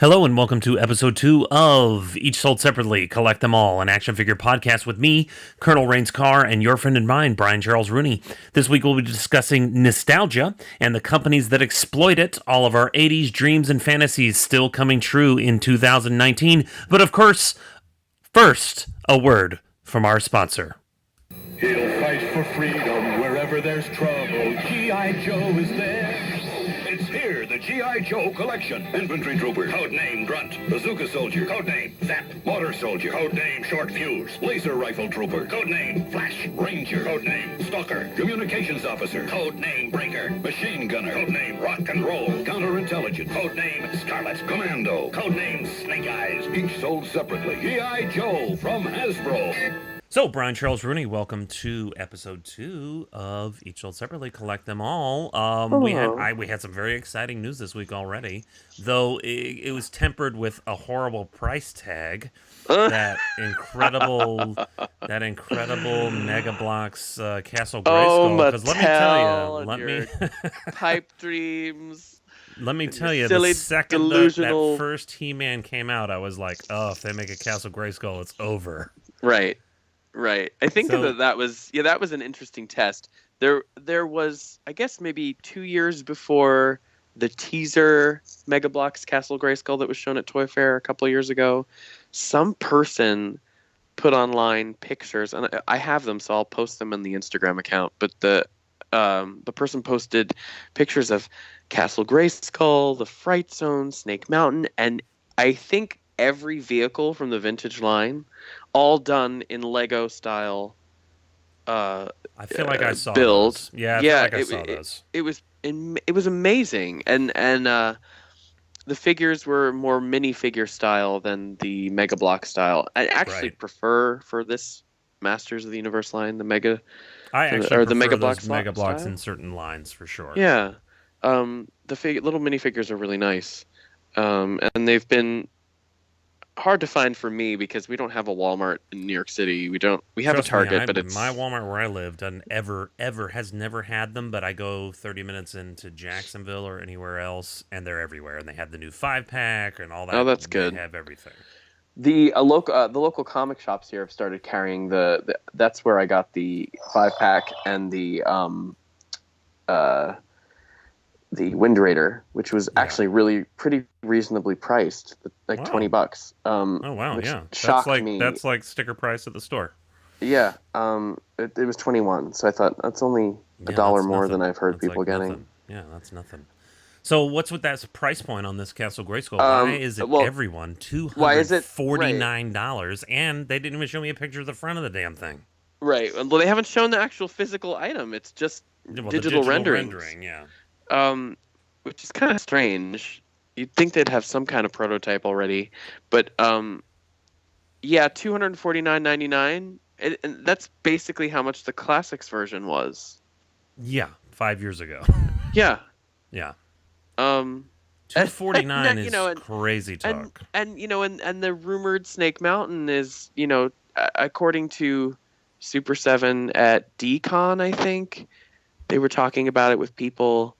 Hello and welcome to episode 2 of Each Sold Separately, Collect Them All, an action figure podcast with me, Colonel Rains Carr, and your friend and mine, Brian Charles Rooney. This week we'll be discussing nostalgia and the companies that exploit it, all of our 80s dreams and fantasies still coming true in 2019. But of course, first, a word from our sponsor. He'll fight for freedom wherever there's trouble. G.I. Joe is there. It's here, the G.I. Joe collection. Infantry Trooper, codename Grunt. Bazooka Soldier, codename Zap. Motor Soldier, codename Short Fuse. Laser Rifle Trooper, codename Flash. Ranger, codename Stalker. Communications Officer, codename Breaker. Machine Gunner, codename Rock and Roll. Counterintelligence, codename Scarlet. Commando, codename Snake Eyes. Each sold separately. G.I. Joe from Hasbro. So, Brian Charles Rooney, welcome to episode 2 of Each Sold Separately, Collect Them All. We had some very exciting news this week already, though it was tempered with a horrible price tag. That incredible Mega Bloks Castle Grayskull. Because let me tell you, pipe dreams. Let me tell you, the second that first He-Man came out, I was like, oh, if they make a Castle Grayskull, it's over. Right. I think that was an interesting test. There was, I guess, maybe 2 years before the teaser Mega Bloks Castle Grayskull that was shown at Toy Fair a couple of years ago. Some person put online pictures, and I have them, so I'll post them in the Instagram account. But the person posted pictures of Castle Grayskull, the Fright Zone, Snake Mountain, and I think every vehicle from the vintage line, all done in Lego style. I feel like I saw build. Those. Yeah, I saw those. It was amazing, and the figures were more minifigure style than the Mega Block style. I actually prefer for this Masters of the Universe line the Mega. I actually prefer the Mega those Bloks Mega Bloks style? in certain lines for sure. Yeah, the little minifigures are really nice, and they've been hard to find for me because we don't have a Walmart in New York City. We have a Target, but it's my Walmart where I live doesn't has never had them. But I go 30 minutes into Jacksonville or anywhere else, and they're everywhere. And they have the new 5-pack and all that. Oh, that's good. They have everything. The local comic shops here have started carrying that's where I got the 5-pack and the Wind Raider, which was actually really pretty reasonably priced, like $20. Oh wow, which yeah, shocked me. That's like sticker price at the store. Yeah, it was 21, so I thought that's only $1 more than I've heard people getting. Nothing. Yeah, that's nothing. So what's with that price point on this Castle Grayskull? Why is it everyone $249? And they didn't even show me a picture of the front of the damn thing. Right. Well, they haven't shown the actual physical item. It's just digital rendering. Yeah. Which is kind of strange. You'd think they'd have some kind of prototype already, but $249.99, and that's basically how much the classics version was. Yeah, 5 years ago. Yeah. $249 is crazy talk. And the rumored Snake Mountain is, according to Super 7 at DCon, I think they were talking about it with people.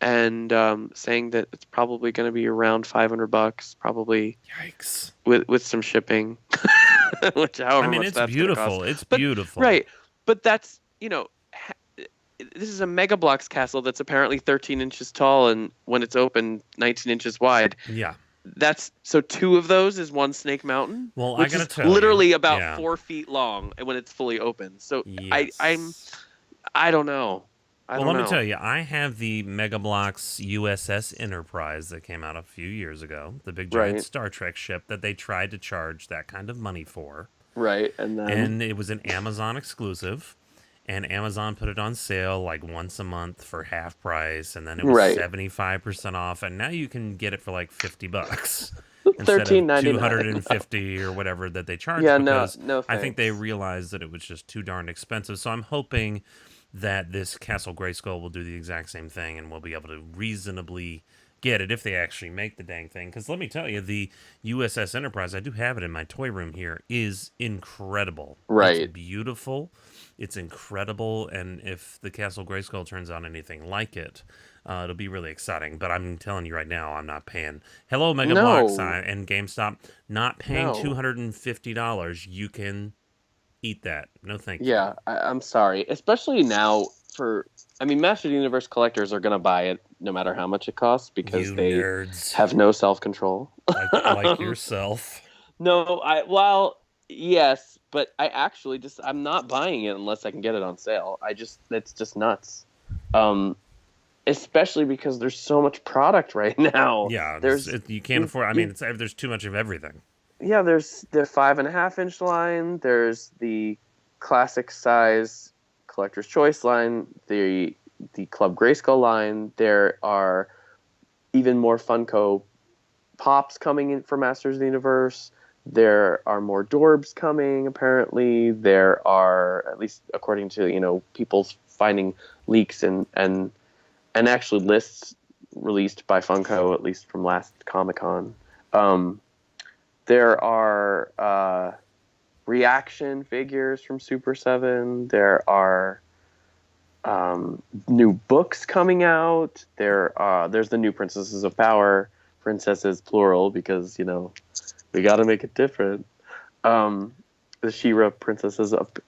And saying that it's probably going to be around $500, probably. Yikes! With some shipping, which much it's that's beautiful. Cost. It's beautiful, right? But that's this is a Mega Bloks castle that's apparently 13 inches tall, and when it's open, 19 inches wide. Yeah. That's so 2 of those is one Snake Mountain. Well, which I gotta is tell literally you, about 4 feet long when it's fully open. So yes. I don't know. Let me tell you, I have the Mega Bloks USS Enterprise that came out a few years ago, the big giant Star Trek ship that they tried to charge that kind of money for. Right, and it was an Amazon exclusive, and Amazon put it on sale like once a month for half price, and then it was 75% off, and now you can get it for like $50 instead of $250 or whatever that they charge. Yeah, because no, I think they realized that it was just too darn expensive. So I'm hoping that this Castle Grayskull will do the exact same thing, and we'll be able to reasonably get it if they actually make the dang thing. Because let me tell you, the USS Enterprise, I do have it in my toy room here, is incredible. Right. It's beautiful. It's incredible. And if the Castle Grayskull turns out anything like it, It'll be really exciting. But I'm telling you right now, I'm not paying. Hello, Mega Bloks No, and GameStop, not paying no. $250. You can eat that. No, thank you. Yeah, I'm sorry. Especially now I mean, Master of the Universe collectors are going to buy it no matter how much it costs because You they nerds, have no self-control. like yourself. No, well, yes, but I'm not buying it unless I can get it on sale. It's just nuts. Um, Especially because there's so much product right now. Yeah, There's you can't afford. I mean, there's too much of everything. Yeah, there's the 5.5 inch line. There's the classic size collector's choice line. The Club Grayskull line. There are even more Funko Pops coming in for Masters of the Universe. There are more Dorbs coming. Apparently, there are, at least according to people finding leaks and actually lists released by Funko, at least from last Comic-Con. There are reaction figures from Super 7. There are new books coming out. There's the new Princesses of Power. Princesses plural because, we got to make it different. The She-Ra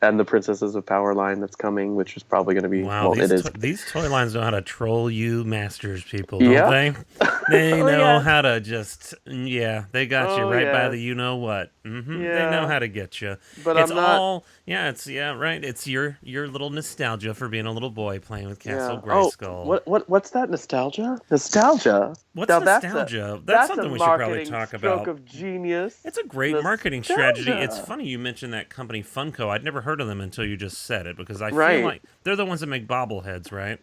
and the Princesses of Power line that's coming, which is probably going to be, Wow, it is. These toy lines know how to troll you Masters people, don't Yep. they? They Oh, know yeah. how to just, yeah, they got you Oh, right by yeah. the you-know-what. They Yeah. know how to get you. But It's I'm not. all, yeah, right. It's your little nostalgia for being a little boy playing with Castle Yeah. Oh, Grayskull. what's that? Nostalgia? Nostalgia. What's Now nostalgia? That's that's a something we should probably marketing talk stroke about. of genius. It's a great marketing strategy. It's Nostalgia. funny you mentioned that company Funko. I'd never heard of them until you just said it because I feel Right. like they're the ones that make bobbleheads, right?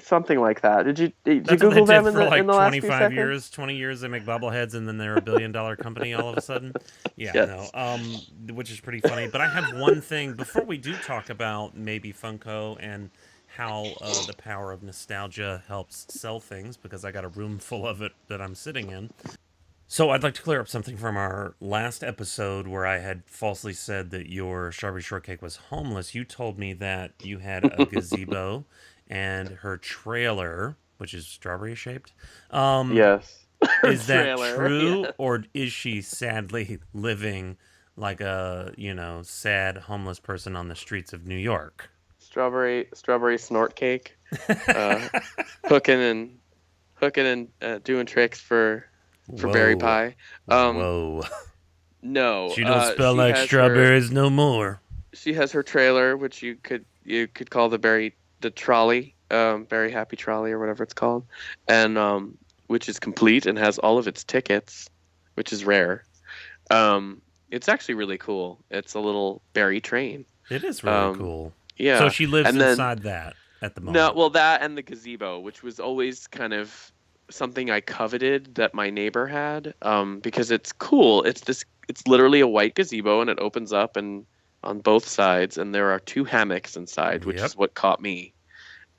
Something like that. Did you That's what they Google them did in for the like last few 25 seconds? years, 20 years. They make bobbleheads and then they're a $1 billion company all of a sudden. Yeah, no, Yes. which is pretty funny. But I have one thing before we do talk about maybe Funko and how the power of nostalgia helps sell things because I got a room full of it that I'm sitting in. So I'd like to clear up something from our last episode where I had falsely said that your strawberry shortcake was homeless. You told me that you had a gazebo and her trailer, which is strawberry shaped. Yes. Is that Trailer. true, Yeah. or is she sadly living like a sad homeless person on the streets of New York? Strawberry snort cake. Uh, hooking and doing tricks for berry Whoa, pie. Um, whoa! no. She don't smell She like has strawberries no more. her trailer, which you could call the trolley, Berry Happy Trolley or whatever it's called, and which is complete and has all of its tickets, which is rare. It's actually really cool. It's a little berry train. It is really cool. So Yeah, she lives and then inside that at the no, moment. well, that and the gazebo, which was always kind of something I coveted that my neighbor had, because it's cool. It's literally a white gazebo, and it opens up and on both sides, and there are two hammocks inside, which Yep. is what caught me.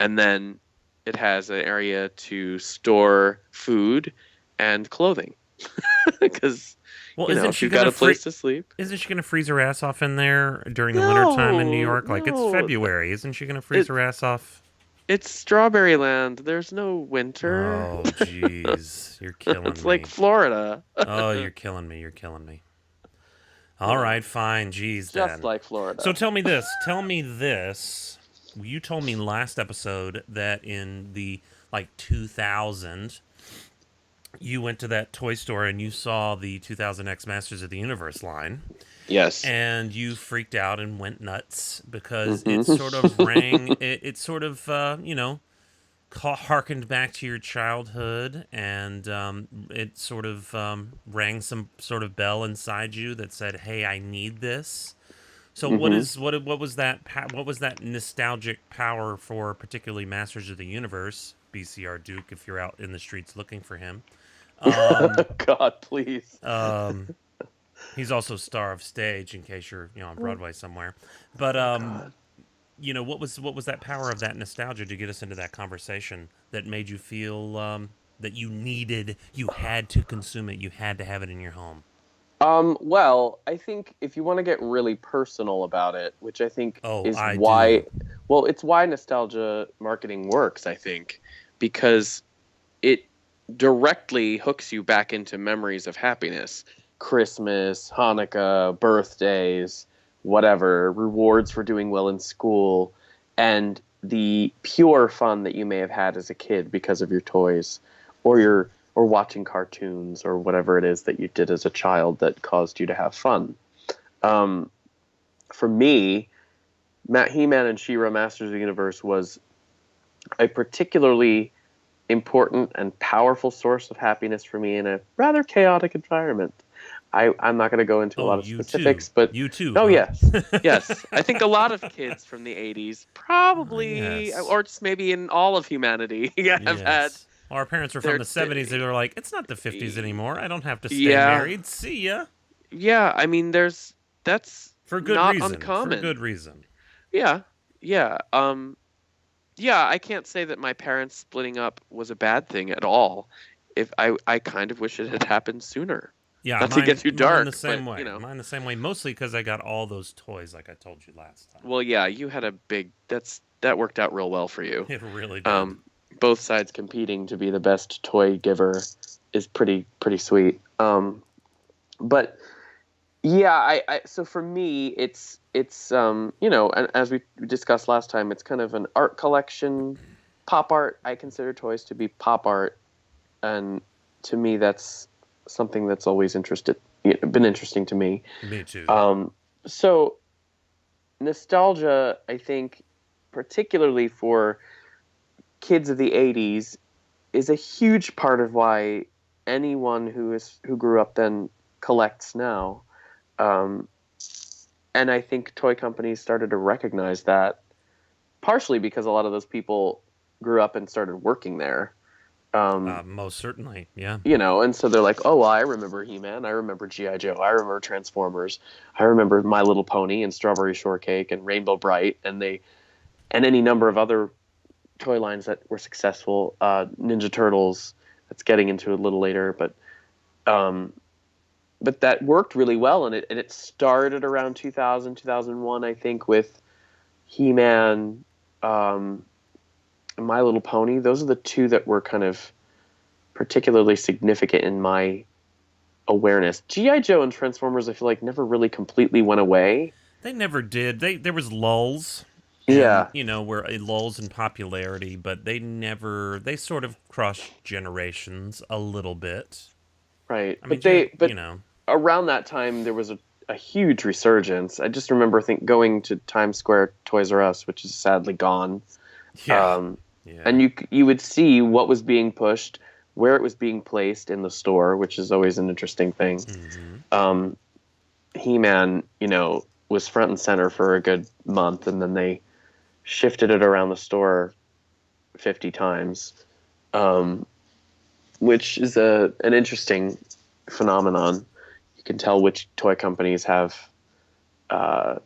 And then it has an area to store food and clothing, because Well, isn't if she you've got gonna a place to sleep. isn't she gonna freeze her ass off in there during the wintertime in New No, York? Like it's no, February, isn't she gonna freeze it, her ass off? it's Strawberry Land. There's no winter. Oh, jeez, you're killing It's like me. Florida. Oh, you're killing me. You're killing me. All right, fine. Jeez, Just then. like So Florida. tell me this. Tell me this. You told me last episode that in the 2000, you went to that toy store and you saw the 2000X Masters of the Universe line, Yes. and you freaked out and went nuts because it Mhm. sort of rang. It sort of harkened back to your childhood, and it sort of rang some sort of bell inside you that said, "Hey, I need this." So Mhm. what was that what was that nostalgic power for, particularly Masters of the Universe? BCR Duke, if you're out in the streets looking for him. Um, God, please. um, he's also star of stage in case you're on Broadway somewhere. But God. what was that power of that nostalgia to get us into that conversation that made you feel that you had to consume it, you had to have it in your home? Well, I think if you want to get really personal about it, which I think Oh, is I why, do. well, it's why nostalgia marketing works, I think, because it directly hooks you back into memories of happiness. Christmas, Hanukkah, birthdays, whatever, rewards for doing well in school, and the pure fun that you may have had as a kid because of your toys or watching cartoons or whatever it is that you did as a child that caused you to have fun. For me, He-Man and She-Ra Masters of the Universe was a particularly important and powerful source of happiness for me in a rather chaotic environment. I'm not going to go into a lot of specifics, but you too. Oh, huh? yes, yes. I think a lot of kids from the '80s probably, Yes. or just maybe in all of humanity, have had. Yes. Our parents were their from the 70s. They were like, it's not the 50s anymore. I don't have to stay Yeah, married. See ya. yeah. I mean, that's For good not reason. For uncommon. good reason. Yeah, yeah. Yeah. I can't say that my parents splitting up was a bad thing at all. If I kind of wish it had happened sooner. Yeah, Not to get too dark, mine the same but way. you know. Mine the same way, mostly because I got all those toys, like I told you last time. Well, yeah, you had a big. That worked out real well for you. It really did. Both sides competing to be the best toy giver is pretty sweet. But yeah, I so for me, it's and as we discussed last time, it's kind of an art collection, pop art. I consider toys to be pop art, and to me, that's something that's always been interesting to me. Me too. So nostalgia, I think, particularly for kids of the '80s, is a huge part of why anyone who grew up then collects now. And I think toy companies started to recognize that, partially because a lot of those people grew up and started working there. Most certainly, yeah. And so they're like, oh, well, I remember He-Man, I remember G.I. Joe, I remember Transformers, I remember My Little Pony and Strawberry Shortcake and Rainbow Bright, and any number of other toy lines that were successful. Ninja Turtles, that's getting into a little later, but that worked really well, and it started around 2000, 2001, I think, with He-Man, My Little Pony. Those are the two that were kind of particularly significant in my awareness. G.I. Joe and Transformers, I feel like, never really completely went away. They never did. There was lulls. Yeah. Where lulls in popularity, but they sort of crossed generations a little bit. Right. I mean, but around that time, there was a huge resurgence. I just remember going to Times Square Toys R Us, which is sadly gone. Yeah. And you would see what was being pushed, where it was being placed in the store, which is always an interesting thing. Mm-hmm. He-Man, was front and center for a good month, and then they shifted it around the store 50 times, which is an interesting phenomenon. You can tell which toy companies have, or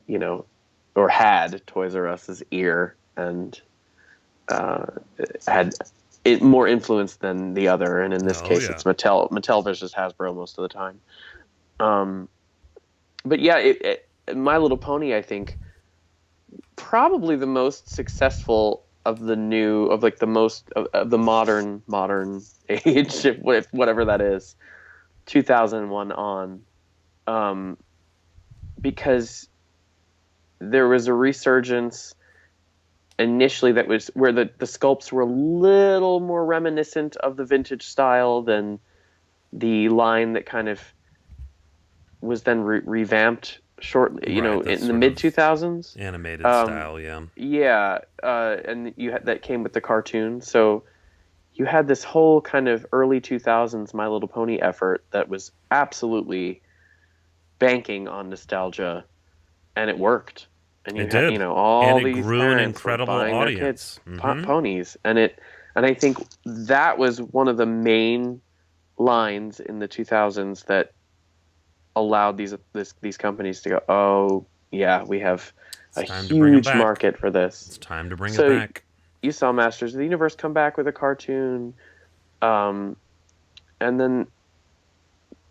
had Toys R Us's ear and had it more influence than the other. And in this case, it's Mattel versus Hasbro most of the time. But yeah, My Little Pony, I think, probably the most successful of the modern age, whatever that is, 2001 on, because there was a resurgence initially that was where the sculpts were a little more reminiscent of the vintage style than the line that kind of was then revamped shortly, in the mid 2000s, animated style, yeah. Yeah, and that came with the cartoon. So you had this whole kind of early 2000s My Little Pony effort that was absolutely banking on nostalgia, and it worked. And you had, all and it these grew an parents incredible were buying audience. their kids Mm-hmm. ponies, and I think that was one of the main lines in the 2000s that allowed these companies to go, oh yeah, we have a huge market for this. It's time to bring it back. You saw Masters of the Universe come back with a cartoon, and then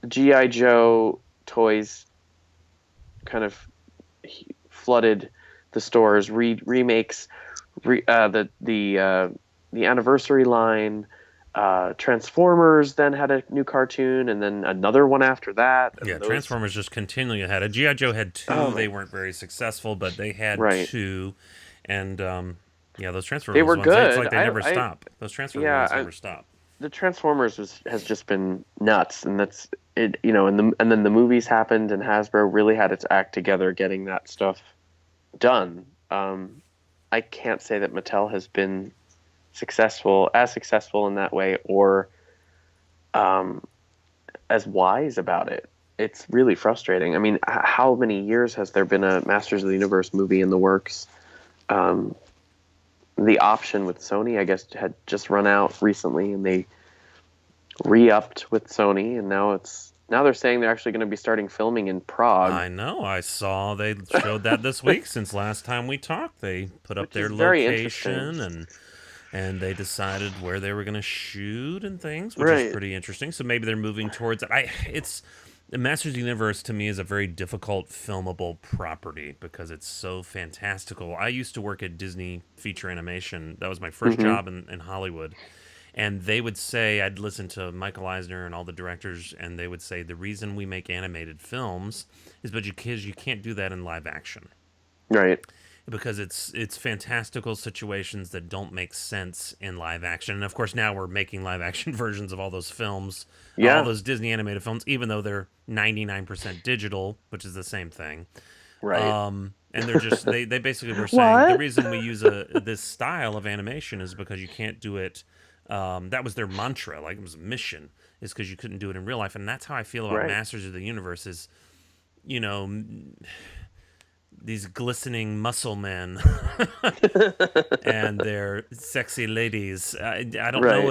G.I. Joe toys kind of flooded the stores. Remakes, the the anniversary line. Transformers then had a new cartoon, and then another one after that. Yeah, Transformers just continually had it. G.I. Joe had two. Oh They my, weren't very successful, but they had right. two. And yeah, those They Transformers were ones, it's good. like they never I stop. Those Transformers yeah. ones never stop. The Transformers has just been nuts, and that's it. And then the movies happened, and Hasbro really had its act together getting that stuff done. I can't say that Mattel has been successful in that way, or as wise about it. It's really frustrating. I mean, how many years has there been a Masters of the Universe movie in the works? The option with Sony, I guess, had just run out recently, and they re-upped with Sony, and now they're saying they're actually going to be starting filming in Prague. I know. I saw they showed that this week. Since last time we talked, they put up their very location and they decided where they were going to shoot and things, which Right. is pretty interesting. So maybe they're moving towards it. It's the Masters of the Universe to me is a very difficult filmable property because it's so fantastical. I used to work at Disney Feature Animation. That was my 1st job in Hollywood. And they would say, I'd listen to Michael Eisner and all the directors, and they would say, the reason we make animated films is because you can't do that in live action. Right. Because it's fantastical situations that don't make sense in live action. And of course, now we're making live action versions of all those films, Yeah. all those Disney animated films, even though they're 99% digital, which is the same thing. Right. And they're just they basically were saying the reason we use this style of animation is because you can't do it. That was their mantra, like it was a mission, is because you couldn't do it in real life. And that's how I feel about Right. Masters of the Universe is, these glistening muscle men and their sexy ladies. I don't Right.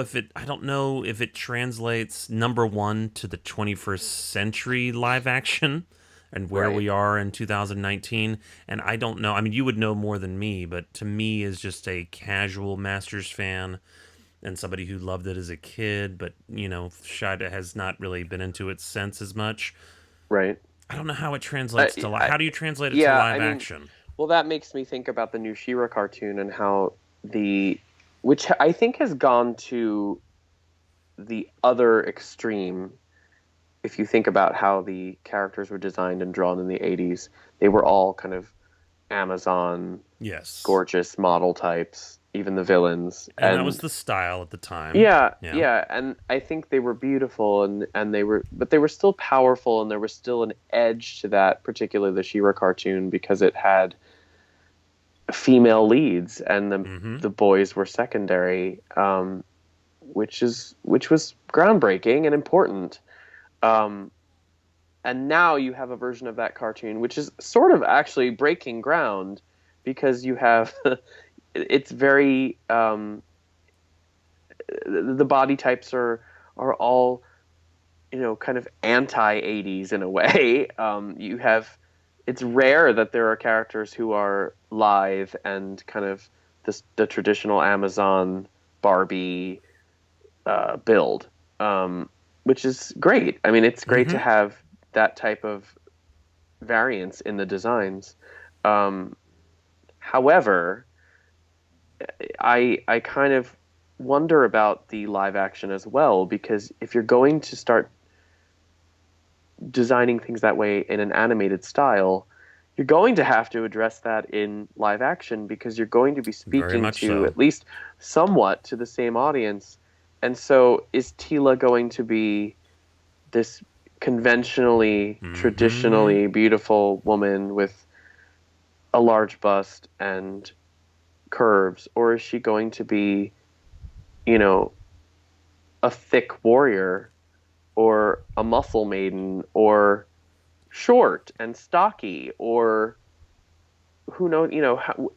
know if it translates, number one, to the 21st century live action and where Right. we are in 2019. And I don't know. I mean, you would know more than me, but to me, as just a casual Masters fan and somebody who loved it as a kid, but Shida has not really been into it since as much. Right. I don't know how it translates to live. How do you translate it to Yeah, live I mean, action? well, that makes me think about the new She-Ra cartoon and how which I think has gone to the other extreme. If you think about how the characters were designed and drawn in the 80s, they were all kind of Amazon, Yes. gorgeous model types, even the villains. And that was the style at the time. Yeah, and I think they were beautiful and but they were still powerful, and there was still an edge to that, particularly the She-Ra cartoon, because it had female leads and the boys were secondary, which was groundbreaking and important. And now you have a version of that cartoon which is sort of actually breaking ground, because you have it's very the body types are all kind of anti-80s in a way. It's rare that there are characters who are lithe and kind of the traditional Amazon Barbie build, which is great. I mean, it's great to have that type of variance in the designs. However, I kind of wonder about the live action as well, because if you're going to start designing things that way in an animated style, you're going to have to address that in live action, because you're going to be speaking to so. at least somewhat to the same audience. And so is Tila going to be this conventionally, traditionally beautiful woman with a large bust and curves, or is she going to be, a thick warrior, or a muscle maiden, or short and stocky, or who knows,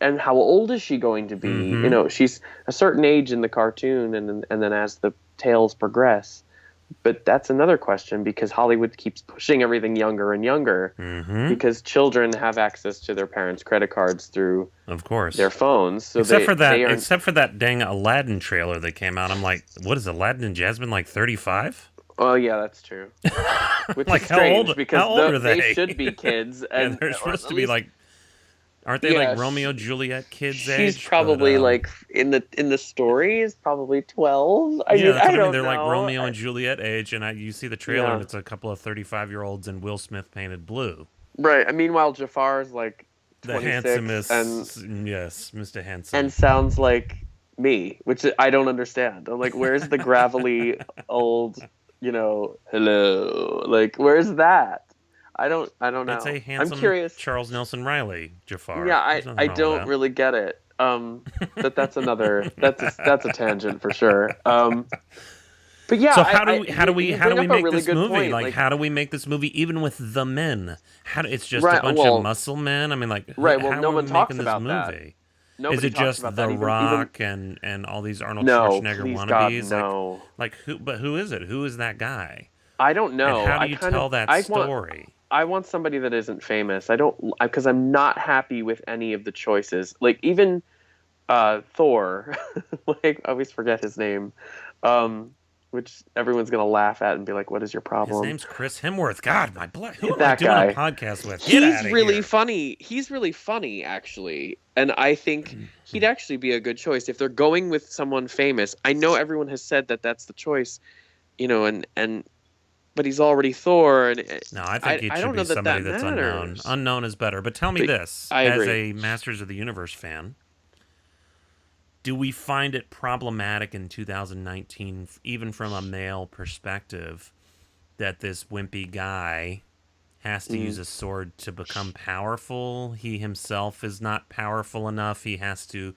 and how old is she going to be? She's a certain age in the cartoon, and then as the tales progress. But that's another question, because Hollywood keeps pushing everything younger and younger, because children have access to their parents' credit cards through, of course, their phones. So except for that dang Aladdin trailer that came out. I'm like, what is Aladdin and Jasmine, like 35? Oh yeah, that's true. Which Like, is strange, how because old are they? should be kids, and they're supposed to be like Aren't they Yeah, like Romeo Juliet kids she's age? probably like in the story is probably 12. I Yeah, mean, that's I what I mean. don't They're like know. Romeo and Juliet age, and you see the trailer, and Yeah, it's a couple of 35-year-olds in Will Smith painted blue. right. And meanwhile, Jafar's like The 26 handsomest, yes, Mr. and Handsome. sounds like me, which I don't understand. I'm like, where's the gravelly old, hello? Like, where's that? I don't It's a know. I'm handsome curious. Charles Nelson Riley Jafar. Yeah, I There's nothing I wrong with don't that. really get it. But that's a tangent for sure. But yeah, So you how do bring we up a make really this good movie? point. Like, Like, how do we make this movie even with the men? It's just a right, bunch of well, muscle men. I mean, like, right, well, how no are we one talks making this about that. movie? Is Nobody it talks just about The that. Even Rock and all these Arnold no, Schwarzenegger please God, wannabes? no. Like who? But who is it? Who is that guy? I don't And know. how do you tell that story? I want somebody that isn't famous. I don't because I'm not happy with any of the choices. Like even Thor, like I always forget his name, which everyone's gonna laugh at and be like, "What is your His problem?" name's Chris Hemsworth. God, my blood. Who am I That doing a guy. podcast with? Get He's out of really here. funny. He's really funny, actually, and I think he'd actually be a good choice if they're going with someone famous. I know everyone has said that that's the choice, and but he's already Thor, and No, I think it I should don't be know that somebody that that's unknown. matters. Unknown is better. But tell me But this, I as agree. a Masters of the Universe fan, do we find it problematic in 2019, even from a male perspective, that this wimpy guy has to use a sword to become powerful? He himself is not powerful enough. He has to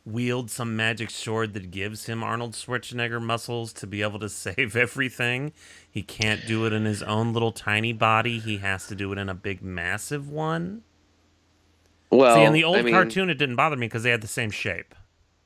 wield some magic sword that gives him Arnold Schwarzenegger muscles to be able to save everything. He can't do it in his own little tiny body. He has to do it in a big, massive one. See, in the Well, I old mean, cartoon, it didn't bother me because they had the same shape.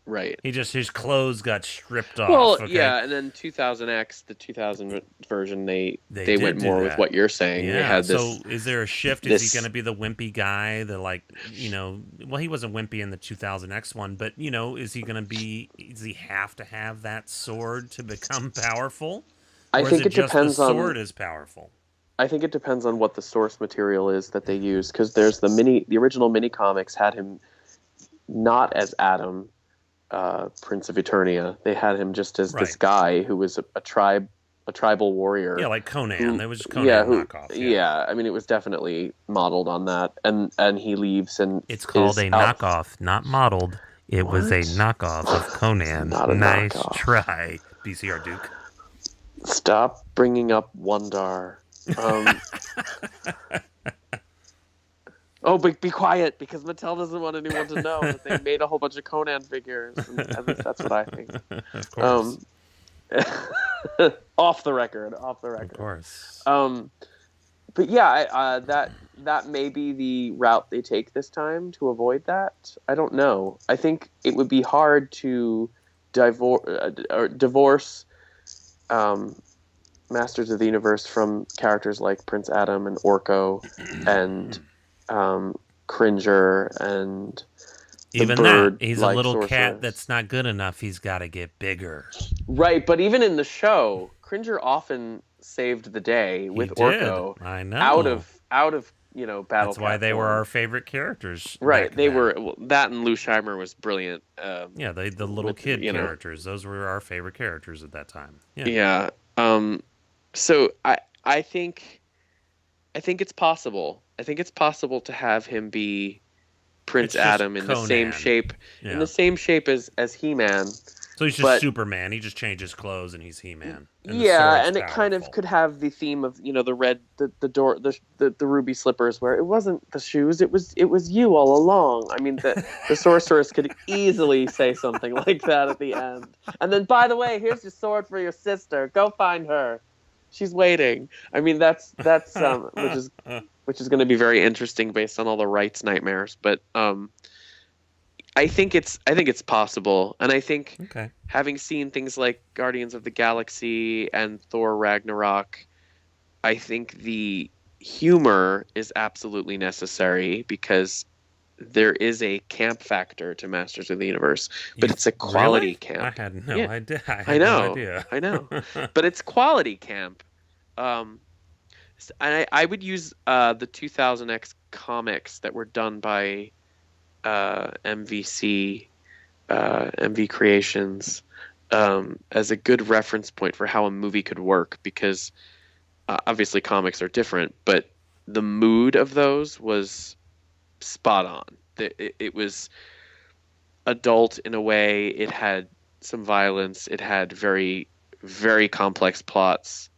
right. His clothes got stripped Well, off. Okay, yeah, and then 2000X, the 2000 version, they they did went do more with that. what you're saying. They Yeah. had So, this is there a shift? Is he this going to be the wimpy guy? Well, he wasn't wimpy in the 2000X one, but is he going to be? Does he have to have that sword to become powerful, I or is think it it just the depends on sword is powerful? I think it depends on what the source material is that they use because there's the original mini comics had him not as Adam, Prince of Eternia. They had him just as this Right. guy who was a tribal warrior. Yeah, like Conan. That was just Conan Yeah, knockoff. Yeah. yeah. I mean, it was definitely modeled on that, and he leaves and It's called is a out. knockoff, not modeled. It was a What? knockoff of Conan. Not a Nice knockoff. try, BCR Duke. Stop bringing up Wondar. Oh, but be quiet because Mattel doesn't want anyone to know that they made a whole bunch of Conan figures. And at least that's what I think. Of course. Off the record. Off the record. Of course. But yeah, that may be the route they take this time to avoid that. I don't know. I think it would be hard to divorce Masters of the Universe from characters like Prince Adam and Orko and Cringer and the Even bird that, he's a little cat that's not good enough. He's got to get bigger. Right, but even in the show, Cringer often saved the day with Orko. I know. Out of Battle. That's why Cat they were form. our favorite characters. Right, back they then. were that, and Lou Scheimer was brilliant. Yeah, the little with, kid characters. Those were our favorite characters at that time. Yeah. So I think it's possible. I think it's possible to have him be Prince Adam in Conan. the same shape, as He-Man. So he's just Superman. He just changes clothes and he's He-Man. And and it kind of could have the theme of the red the ruby slippers where it wasn't the shoes, it was you all along. I mean the sorceress could easily say something like that at the end. And then, by the way, here's your sword for your sister. Go find her. She's waiting. I mean that's which is going to be very interesting based on all the rights nightmares, but I think it's possible, and I think having seen things like Guardians of the Galaxy and Thor Ragnarok, I think the humor is absolutely necessary because there is a camp factor to Masters of the Universe, but it's a quality camp. I had no idea. I know, but it's quality camp. And I would use the 2000X comics that were done by MVC, MV Creations, as a good reference point for how a movie could work, because obviously comics are different, but the mood of those was spot on. It was adult in a way. It had some violence. It had very, very complex plots.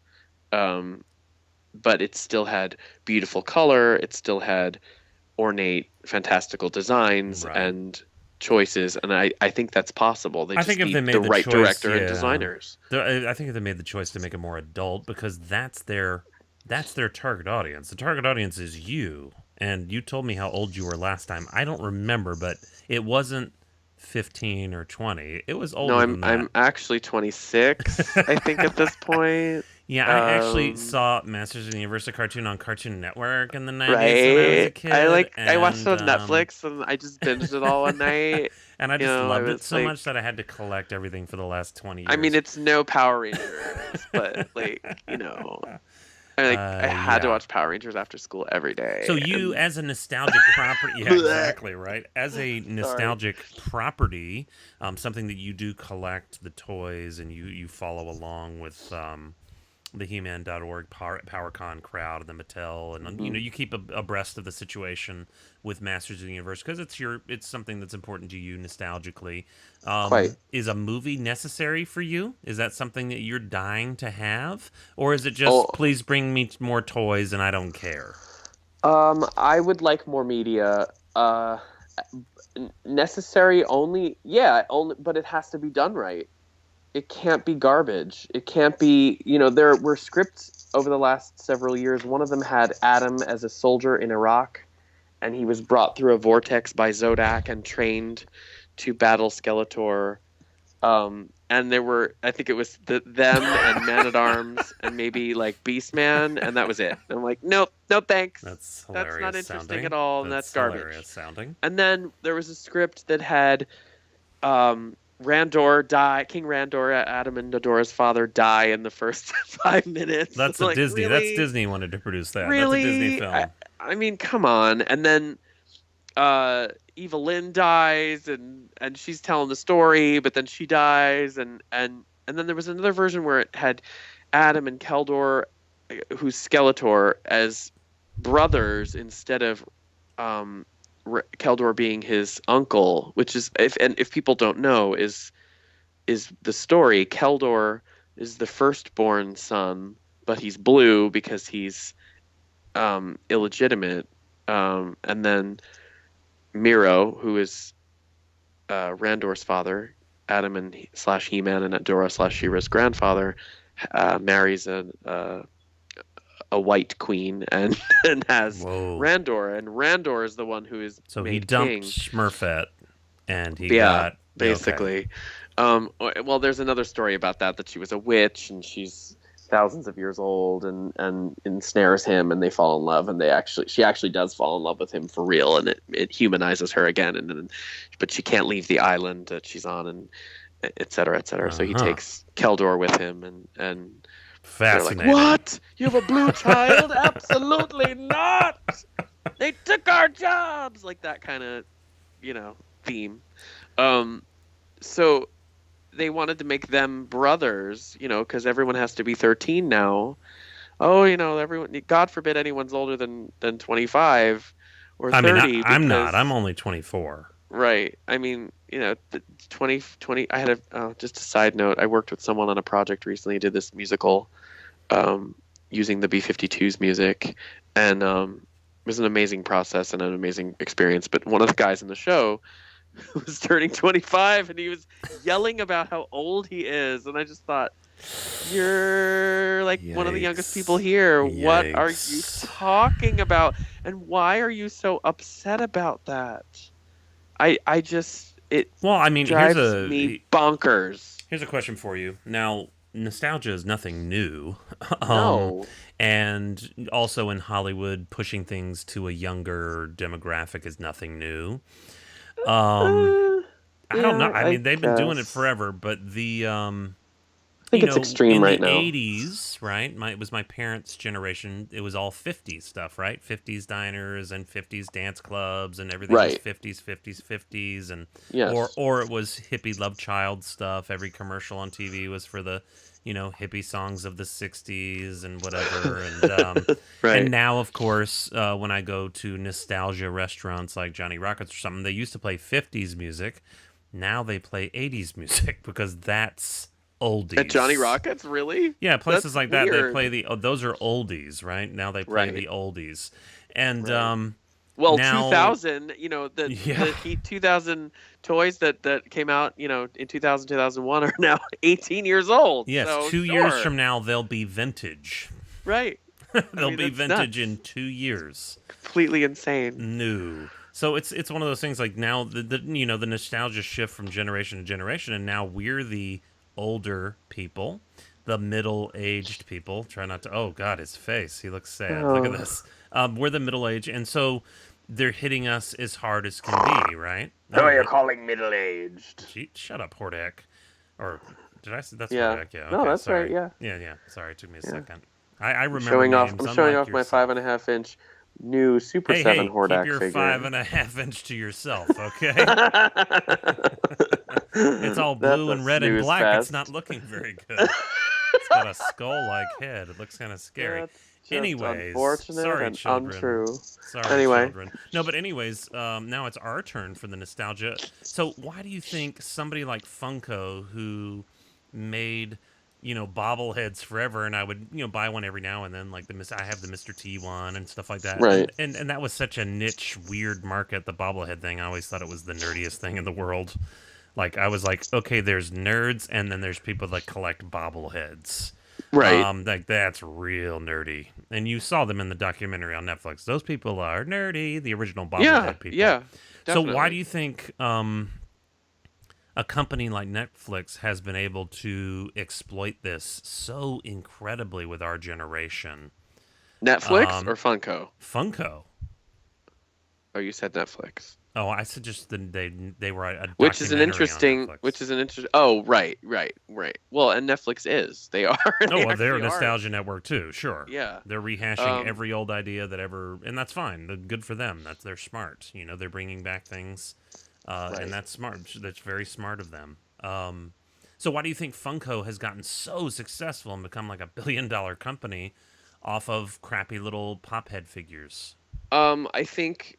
But it still had beautiful color. It still had ornate, fantastical designs Right. and choices. And I think that's possible. They I just think if need they made the the right choice, director and yeah. designers. I think if they made the choice to make it more adult, because that's their target audience. The target audience is you. And you told me how old you were last time. I don't remember, but it wasn't 15 or 20. It was older No, than that. I'm actually 26, I think, at this point. Yeah, I actually Um, saw Masters of the Universe cartoon on Cartoon Network in the 90s when I was a right. kid. I watched it on And, Netflix and I just binged it all one night. and I You just know, I loved it was so like, much that I had to collect everything for the last 20 years. I mean, it's no Power Rangers, but like, I had to yeah. watch Power Rangers after school every day. So you, And as a nostalgic property, yeah, exactly, right? As a nostalgic property, something that you do collect the toys and you follow along with the He-Man.org PowerCon crowd and the Mattel, and you keep abreast of the situation with Masters of the Universe because it's something that's important to you nostalgically. quite. Is a movie necessary for you? Is that something that you're dying to have, or is it just Oh, please bring me more toys and I don't care? I would like more media. Necessary only, yeah, only, but it has to be done right. It can't be garbage. It can't be, there were scripts over the last several years. One of them had Adam as a soldier in Iraq, and he was brought through a vortex by Zodak and trained to battle Skeletor. And there were, I think it was them and Man at Arms and maybe like Beastman, and that was it. And I'm like, nope, no thanks. That's That's hilarious not interesting sounding. at all, and that's garbage. Hilarious sounding. And then there was a script that had Randor die. King Randor, Adam and Nadora's father, die in the first 5 minutes. That's Like, Disney. really? That's Disney wanted to produce that. Really? That's a Disney film. I mean, come on. And then Eva Lynn dies, and she's telling the story, but then she dies, and then there was another version where it had Adam and Keldor, who's Skeletor, as brothers instead of Keldor being his uncle, which is if people don't know is the story. Keldor is the firstborn son, but he's blue because he's illegitimate, and then Miro, who is Randor's father, Adam and / He-Man and Adora / She-Ra's grandfather, marries a white queen and has Whoa. Randor, and Randor is the one who is So made he dumped king. Smurfette, and he Yeah, got basically. Okay. Well, there's another story about that she was a witch and she's thousands of years old and ensnares him, and they fall in love, and she actually does fall in love with him for real, and it humanizes her again, but she can't leave the island that she's on, and et cetera, et cetera. So he takes Keldor with him, and they're like, Fascinating. what? You have a blue child? Absolutely not! They took our jobs! Like that kind of, theme. So they wanted to make them brothers, because everyone has to be 13 now. Oh, everyone, God forbid anyone's older than 25 or 30. I mean, I'm not. I'm only 24. Right. I mean, 20, I had just a side note. I worked with someone on a project recently, did this musical using the B-52's music, and it was an amazing process and an amazing experience. But one of the guys in the show was turning 25, and he was yelling about how old he is, and I just thought, you're like one of the youngest people here. Yikes. What are you talking about, and why are you so upset about that? I just, it Well, I mean, drives me bonkers. Here's a question for you. Now, nostalgia is nothing new. No. And also in Hollywood, pushing things to a younger demographic is nothing new. I don't know. I mean, they've been doing it forever, but the think it's extreme in right the now. 80s, right? It was my parents' generation. It was all 50s stuff, right? 50s diners and 50s dance clubs and everything was Right. 50s, 50s, 50s and Yes. or it was hippie love child stuff. Every commercial on TV was for the, hippie songs of the 60s and whatever and Right. now of course, when I go to nostalgia restaurants like Johnny Rockets or something, they used to play 50s music. Now they play 80s music because that's At Johnny oldies. Rockets, really? Yeah, places That's like that they play weird. those are oldies, right? Now they play Right. the oldies. And Right. Well, now 2000, yeah. the 2000 toys that came out, in 2000, 2001 are now 18 years old. Yes, So, 2 years sure. from now they'll be vintage. Right. I They'll mean, be that's vintage in nuts. 2 years. Completely insane. No. So it's one of those things like now the nostalgia shift from generation to generation and now we're the older people, the middle-aged people. Try not to. Oh God, his face. He looks sad. Look at Oh. this. We're the middle-aged, and so they're hitting us as hard as can be, right? Who Oh, are you calling middle-aged? gee, shut up, Hordak. Or did I say that's Yeah. Hordak? Yeah. No, Okay. that's right. Sorry. Yeah. Yeah. Sorry. It took me a Yeah. second. I I'm remember showing off. names, I'm showing unlike off my yourself. 5.5 inch new Super Hey, 7 hey, keep Hordak your figure. 5.5 inch to yourself, okay? It's all That's blue a and red and snooze black. It's not fest. looking very good. It's got a skull-like head. It looks kind of scary. That's just Anyways, unfortunate sorry, and children. untrue. Sorry, Anyway, children. No, but anyways, now it's our turn for the nostalgia. So why do you think somebody like Funko, who made bobbleheads forever, and I would buy one every now and then, like I have the Mr. T one and stuff like that, right. and that was such a niche, weird market. The bobblehead thing, I always thought it was the nerdiest thing in the world. Like I was like, okay, there's nerds, and then there's people that collect bobbleheads. Right. Like that's real nerdy, and you saw them in the documentary on Netflix. Those people are nerdy, the original Yeah, bobblehead people. yeah, So why do definitely. you think a company like Netflix has been able to exploit this so incredibly with our generation? Netflix or Funko? Funko. Oh, you said Netflix. Oh, I said just they were a Which is an documentary on interesting. Netflix. Which is an interesting. Oh, right. Well, and Netflix is. They are. Oh, They well, they're a actually are. nostalgia network too. Sure, Yeah. they're rehashing Um. every old idea that ever, and that's fine. Good for them. They're smart. They're bringing back things, and Right. that's smart. That's very smart of them. So why do you think Funko has gotten so successful and become like $1 billion company off of crappy little pop head figures? I think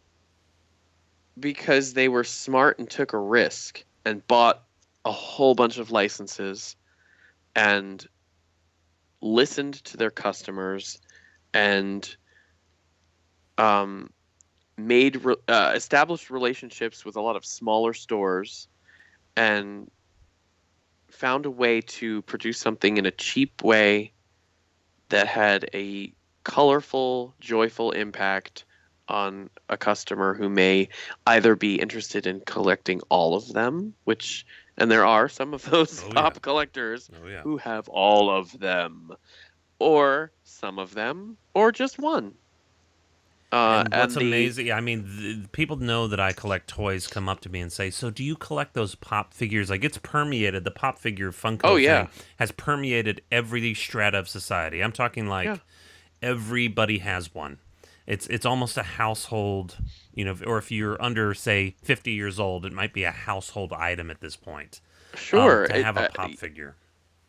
because they were smart and took a risk and bought a whole bunch of licenses and listened to their customers and established relationships with a lot of smaller stores and found a way to produce something in a cheap way that had a colorful, joyful impact on a customer who may either be interested in collecting all of them, and there are some of those Oh yeah. top collectors Oh yeah. who have all of them, or some of them, or just one. And what's And the amazing, I mean, people know that I collect toys come up to me and say, so do you collect those pop figures? Like, it's permeated, the pop figure Oh Funko yeah, thing has permeated every strata of society. I'm talking yeah, like everybody has one. It's almost a household, or if you're under, say, 50 years old, it might be a household item at this point, sure. to have a pop figure.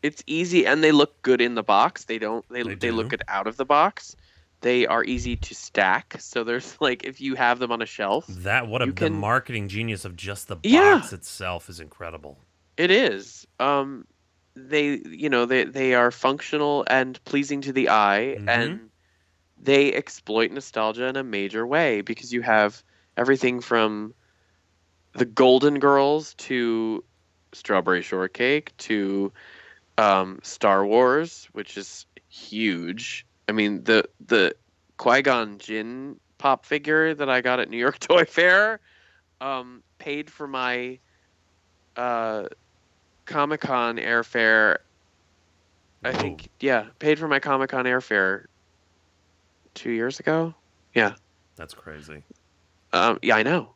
It's easy, and they look good in the box. They don't. They They look do. good out of the box. They are easy to stack. So there's like if you have them on a shelf, you The can. marketing genius of just the Yeah, box itself is incredible. it is. They are functional and pleasing to the eye, Mm-hmm. and they exploit nostalgia in a major way because you have everything from the Golden Girls to Strawberry Shortcake to Star Wars, which is huge. I mean, the Qui-Gon Jinn pop figure that I got at New York Toy Fair paid for my Comic-Con airfare. I Whoa, think, yeah, paid for my Comic-Con airfare 2 years ago. Yeah. that's crazy. Yeah, I know.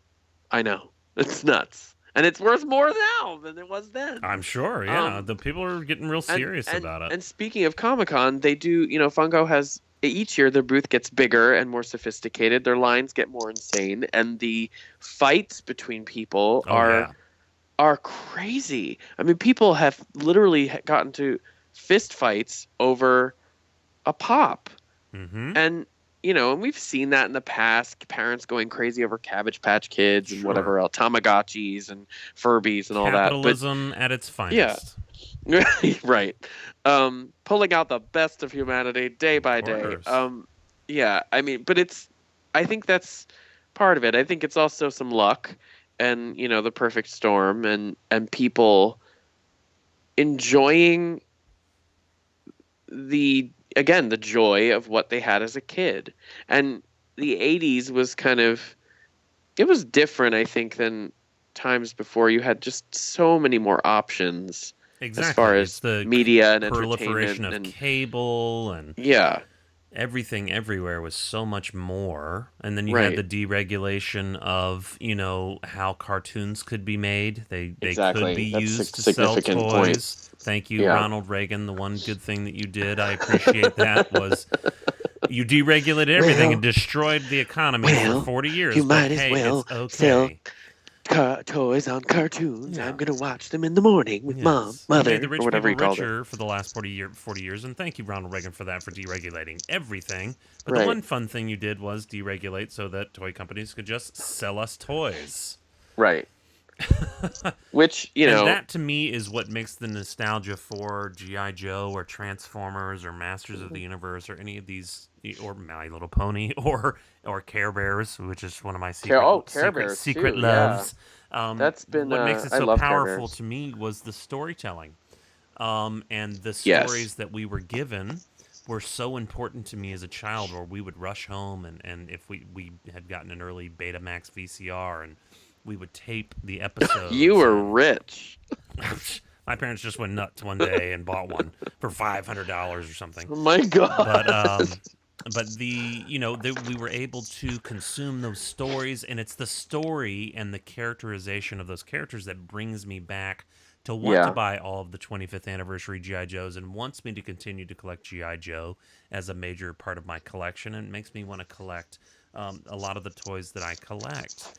It's nuts. and it's worth more now than it was then. I'm sure. Yeah, the people are getting real serious about it. And speaking of Comic-Con, they do. Funko has each year their booth gets bigger and more sophisticated. Their lines get more insane, and the fights between people are crazy. I mean, people have literally gotten to fist fights over a pop. And and we've seen that in the past, parents going crazy over Cabbage Patch Kids and whatever else, Tamagotchis and Furbies and all that. Capitalism at its finest. Yeah. Right. Pulling out the best of humanity day by day. Yeah, I mean, but I think that's part of it. I think it's also some luck and, the perfect storm and people enjoying the joy of what they had as a kid. And the 80s was it was different, I think, than times before. You had just so many more options as far as the media and proliferation entertainment of cable and everything everywhere was so much more. And then you had the deregulation of, how cartoons could be made. They could be used to sell toys. Thank you, Ronald Reagan. The one good thing that you did, I appreciate that, was you deregulated everything and destroyed the economy for 40 years. You might as well sell toys on cartoons. I'm going to watch them in the morning with mom, mother, the rich or whatever people you called richer it. for the last 40 years, and thank you, Ronald Reagan, for that, for deregulating everything. But the one fun thing you did was deregulate so that toy companies could just sell us toys. Right. Which, And that, to me, is what makes the nostalgia for G.I. Joe or Transformers or Masters of the Universe or any of these, or My Little Pony or Care Bears, which is one of my secret loves. That's been what makes it so powerful to me was the storytelling. And the stories that we were given were so important to me as a child, where we would rush home and if we had gotten an early Betamax VCR, and we would tape the episodes. You were rich. My parents just went nuts one day and bought one for $500 or something. Oh my God. But we were able to consume those stories, and it's the story and the characterization of those characters that brings me back to want to buy all of the 25th anniversary G.I. Joes, and wants me to continue to collect G.I. Joe as a major part of my collection, and makes me want to collect a lot of the toys that I collect.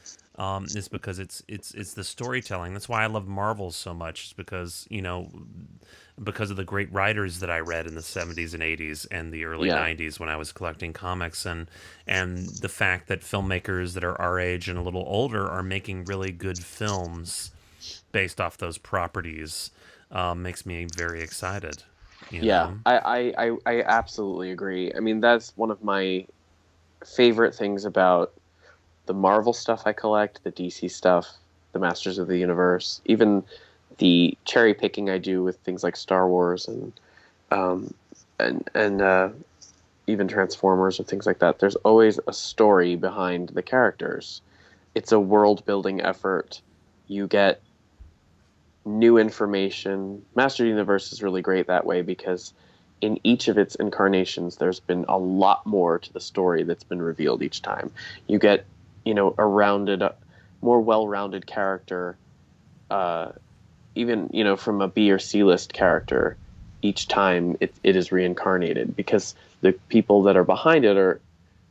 Is because it's the storytelling. That's why I love Marvel so much. It's because because of the great writers that I read in the 70s and 80s and the early 90s when I was collecting comics, and the fact that filmmakers that are our age and a little older are making really good films based off those properties makes me very excited. I absolutely agree. I mean, that's one of my favorite things about the Marvel stuff I collect, the DC stuff, the Masters of the Universe, even the cherry picking I do with things like Star Wars and even Transformers and things like that. There's always a story behind the characters. It's a world building effort. You get new information. Master of the Universe is really great that way because in each of its incarnations, there's been a lot more to the story that's been revealed each time. You get, a rounded, more well-rounded character, even, from a B or C list character, each time it is reincarnated, because the people that are behind it are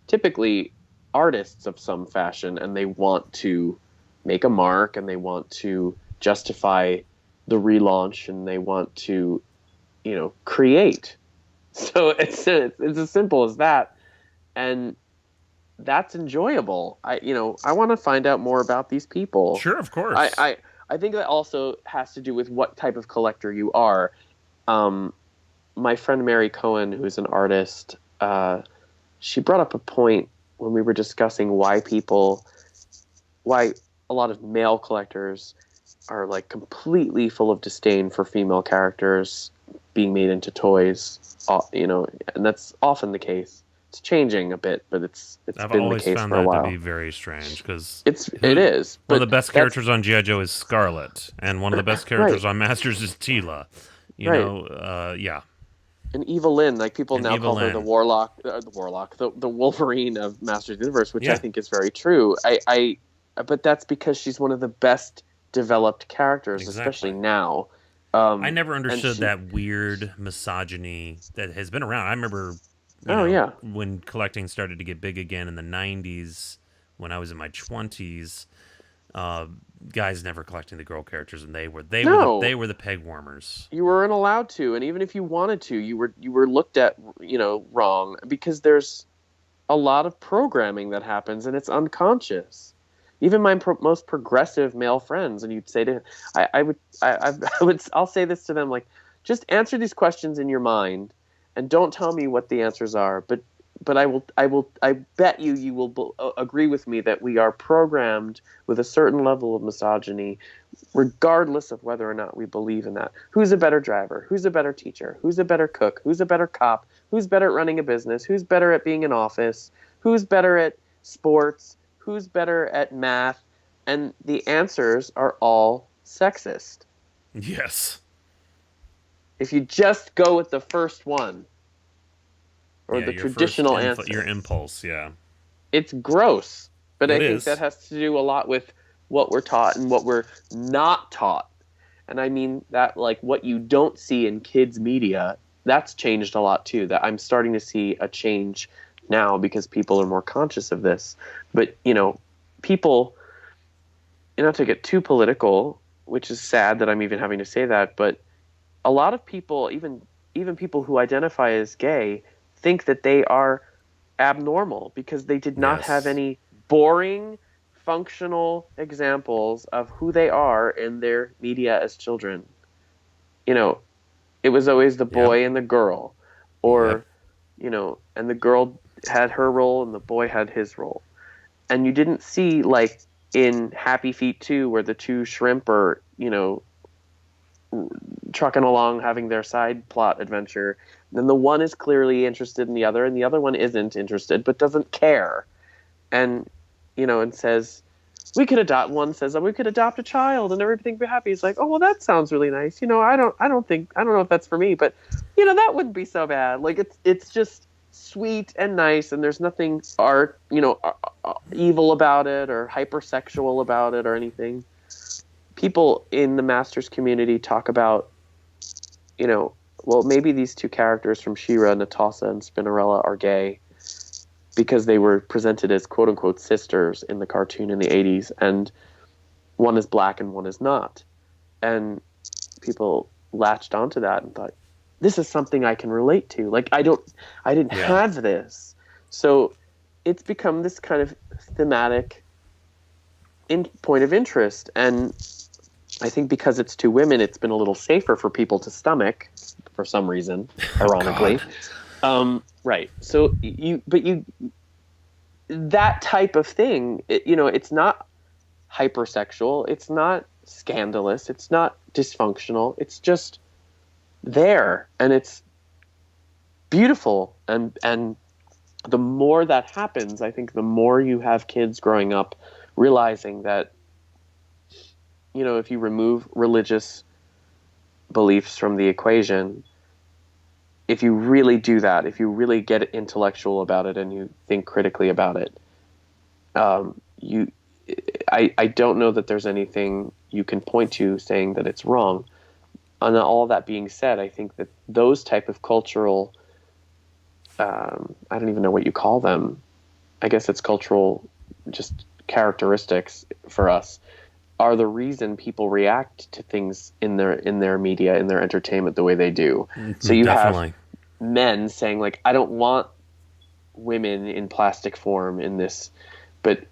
typically artists of some fashion, and they want to make a mark, and they want to justify the relaunch, and they want to, create. So it's as simple as that, and that's enjoyable. I want to find out more about these people. Sure, of course. I think that also has to do with what type of collector you are. My friend Mary Cohen, who's an artist, she brought up a point when we were discussing why a lot of male collectors are like completely full of disdain for female characters being made into toys, and that's often the case. It's changing a bit, but it's I've been the always case found for a that while. to be very strange, because it is. One of the best characters on G.I. Joe is Scarlet, and one of the best characters on Masters is Tila. And Evelyn, like people now call her Evelyn. the Wolverine of Masters of the Universe, which I think is very true. But that's because she's one of the best developed characters, Exactly. especially now. I never understood she- that weird misogyny that has been around. I remember, yeah. when collecting started to get big again in the 90s, when I was in my 20s, guys never collecting the girl characters, and they were the peg warmers. You weren't allowed to, and even if you wanted to, you were looked at, wrong, because there's a lot of programming that happens, and it's unconscious. Even my most progressive male friends, and you'd say to, I'll say this to them, like, just answer these questions in your mind, and don't tell me what the answers are. But I bet you will agree with me that we are programmed with a certain level of misogyny, regardless of whether or not we believe in that. Who's a better driver? Who's a better teacher? Who's a better cook? Who's a better cop? Who's better at running a business? Who's better at being in office? Who's better at sports? Who's better at math? And the answers are all sexist. Yes. If you just go with the first one, or the traditional answer. Your impulse, yeah. It's gross. But I think is. that has to do a lot with what we're taught and what we're not taught. And I mean that, like, what you don't see in kids' media, that's changed a lot too. That I'm starting to see a change now because people are more conscious of this. But, people, not to get too political, which is sad that I'm even having to say that, but a lot of people, even people who identify as gay, think that they are abnormal because they did not have any boring, functional examples of who they are in their media as children. It was always the boy and the girl, or, and the girl had her role and the boy had his role. And you didn't see, like, in Happy Feet 2, where the two shrimp are, trucking along having their side plot adventure. Then the one is clearly interested in the other, and the other one isn't interested but doesn't care. And, and says, one says, we could adopt a child and everything be happy. He's like, oh, well, that sounds really nice. I don't know if that's for me, but, that wouldn't be so bad. Like, it's just sweet and nice, and there's nothing evil about it or hypersexual about it or anything. People in the Masters community talk about, well, maybe these two characters from She-Ra, Natasha and Spinnerella, are gay because they were presented as quote-unquote sisters in the cartoon in the 80s, and one is black and one is not. And people latched onto that and thought, this is something I can relate to. Like, I didn't have this. So it's become this kind of thematic point of interest. And I think because it's two women, it's been a little safer for people to stomach for some reason, ironically. Right. So that type of thing, it's not hypersexual. It's not scandalous. It's not dysfunctional. It's just there, and it's beautiful. And the more that happens, I think the more you have kids growing up realizing that, if you remove religious beliefs from the equation, if you really do that, if you really get intellectual about it and you think critically about it, I don't know that there's anything you can point to saying that it's wrong. And all that being said, I think that those type of cultural, I don't even know what you call them. I guess it's cultural, just characteristics for us, are the reason people react to things in their media, in their entertainment, the way they do. So you have men saying, like, I don't want women in plastic form in this, but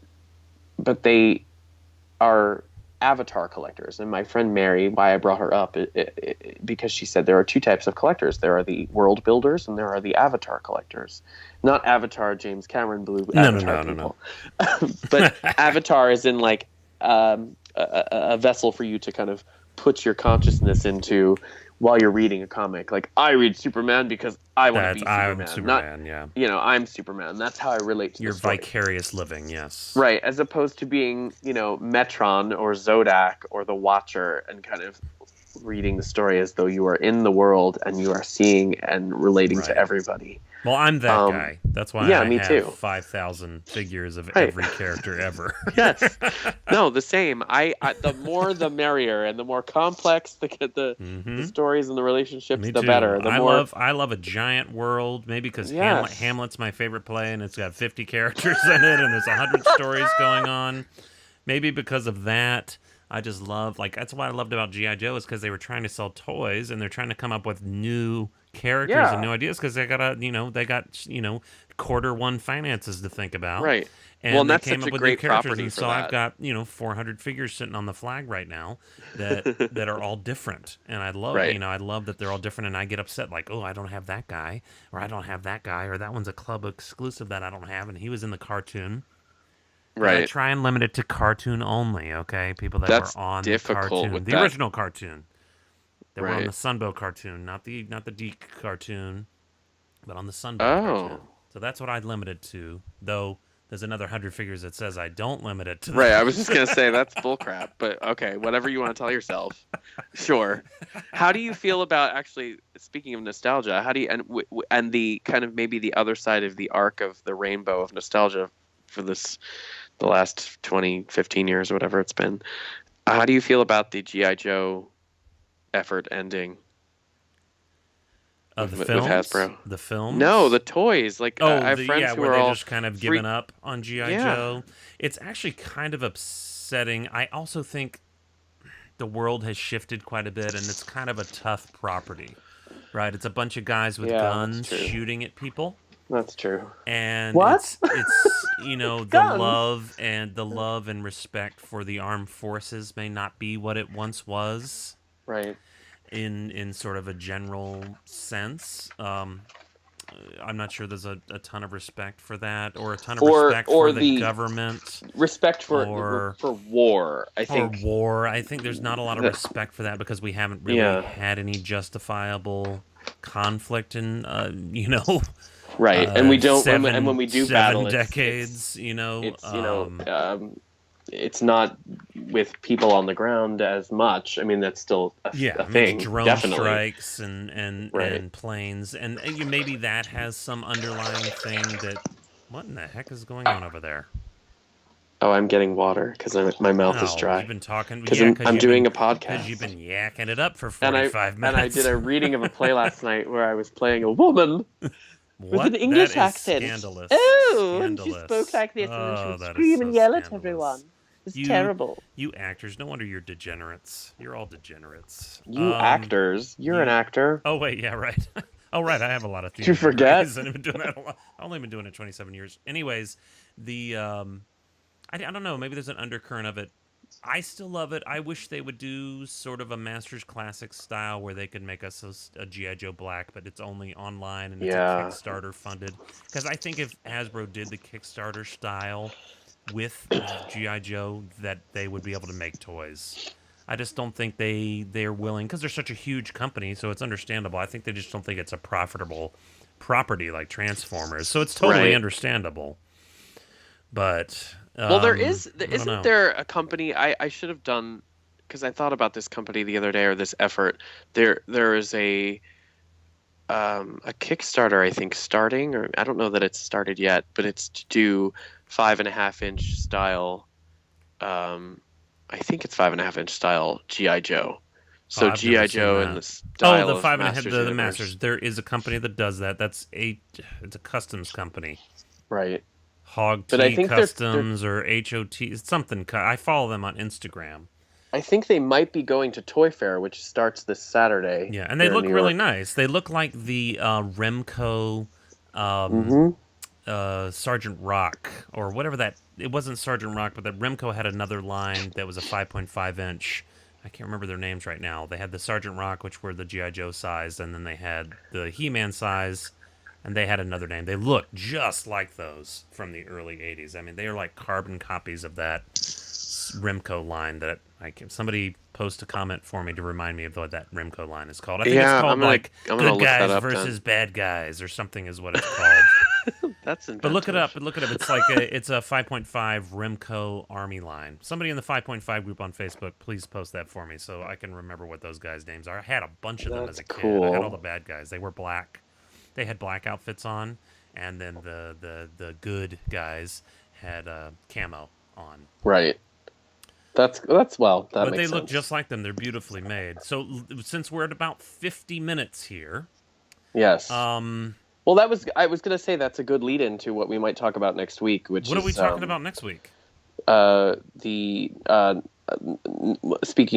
they are avatar collectors. And my friend Mary, why I brought her up, because she said there are two types of collectors. There are the world builders and there are the avatar collectors. Not Avatar, James Cameron blue Avatar people. But Avatar is in, like, a vessel for you to kind of put your consciousness into while you're reading a comic. Like, I read Superman because I want to be Superman. I'm Superman, I'm Superman. That's how I relate to your the story. Vicarious living, yes. Right, as opposed to being, Metron or Zodak or the Watcher and kind of reading the story as though you are in the world and you are seeing and relating to everybody. Well, I'm that guy. That's why I me have too. 5,000 figures of every character ever. Yes. No, the same. I the more the merrier, and the more complex the stories and the relationships, Me the too. better. I love a giant world, maybe because Hamlet's my favorite play, and it's got 50 characters in it, and there's 100 stories going on. Maybe because of that. I just love, like, that's what I loved about G.I. Joe, is because they were trying to sell toys, and they're trying to come up with new characters and new ideas, because they got quarter one finances to think about. Right. And well, they that's came such up a with great new characters, property and for so that. I've got 400 figures sitting on the flag right now that are all different, and I love I love that they're all different, and I get upset like, oh, I don't have that guy, or I don't have that guy, or that one's a club exclusive that I don't have, and he was in the cartoon. Right. I try and limit it to cartoon only, okay? People that were on the cartoon. The original cartoon. They were on the Sunbow cartoon, not the Deke cartoon, but on the Sunbow cartoon. So that's what I limited to, though there's another 100 figures that says I don't limit it to that. Right, I was just going to say that's bullcrap, but okay, whatever you want to tell yourself. Sure. How do you feel about, actually, speaking of nostalgia, how do you, and the kind of maybe the other side of the arc of the rainbow of nostalgia for the last 20, 15 years, or whatever it's been. How do you feel about the G.I. Joe effort ending? The films? With Hasbro. The films? No, the toys. Like, I have friends who where are they all just kind of given up on G.I. Joe. It's actually kind of upsetting. I also think the world has shifted quite a bit, and it's kind of a tough property, right? It's a bunch of guys with guns shooting at people. That's true. And what? it's the love and respect for the armed forces may not be what it once was. Right. In sort of a general sense. I'm not sure there's a ton of respect for that, or a ton of respect for the government. Respect for war, I think. For war. I think there's not a lot of respect for that, because we haven't really had any justifiable conflict in, Right, and we don't. And when we do battle, decades, it's not with people on the ground as much. I mean, that's still a thing. Drone definitely. Strikes and planes, and maybe that has some underlying thing that. What in the heck is going on over there? Oh, I'm getting water because my mouth is dry. You've been talking because I'm doing a podcast. Because you've been yakking it up for 45 minutes. And I did a reading of a play last night where I was playing a woman. With an English accent. Scandalous. Oh, scandalous. And she spoke like this, and then she would that scream is so and yell scandalous. at everyone. It's terrible. You actors, no wonder you're degenerates. You're all degenerates. You actors, you're an actor. Oh wait, yeah, right. Oh right, I have a lot of theater. You forget? I've been doing that a lot. I've only been doing it 27 years. Anyways, I don't know. Maybe there's an undercurrent of it. I still love it. I wish they would do sort of a Masters Classic style where they could make us a G.I. Joe Black, but it's only online and it's a Kickstarter funded. Because I think if Hasbro did the Kickstarter style with G.I. Joe, that they would be able to make toys. I just don't think they're willing, because they're such a huge company, so it's understandable. I think they just don't think it's a profitable property like Transformers. So it's totally understandable. But... well, isn't there a company I should have done, because I thought about this company the other day, or this effort. There is a Kickstarter, I think, starting, or I don't know that it's started yet, but it's to do 5.5-inch style. I think it's 5.5-inch style G.I. Joe. So G.I. Joe in the style the 5.5 the Universe. Masters. There is a company that does that. It's a customs company. Right. Hog Tea Customs or HOT. It's something. I follow them on Instagram. I think they might be going to Toy Fair, which starts this Saturday. Yeah, and they look really nice. They look like the Remco Sergeant Rock, or whatever that... It wasn't Sergeant Rock, but that Remco had another line that was a 5.5-inch. I can't remember their names right now. They had the Sergeant Rock, which were the G.I. Joe size, and then they had the He-Man size, and they had another name. They look just like those from the early 80s. I mean, they are like carbon copies of that Remco line that somebody post a comment for me to remind me of what that Remco line is called. I think it's called Good Guys versus Bad Guys or something is what it's called. That's inventive. But look it up. Look it up. It's like it's a 5.5 Remco Army line. Somebody in the 5.5 group on Facebook, please post that for me so I can remember what those guys' names are. I had a bunch of them as a kid. Cool. I had all the bad guys. They were black. They had black outfits on, and then the good guys had camo on. Right. That but makes they sense. look just like them. They're beautifully made. So since we're at about 50 minutes here, yes. Well, I was going to say that's a good lead into what we might talk about next week. What are we talking about next week? Speaking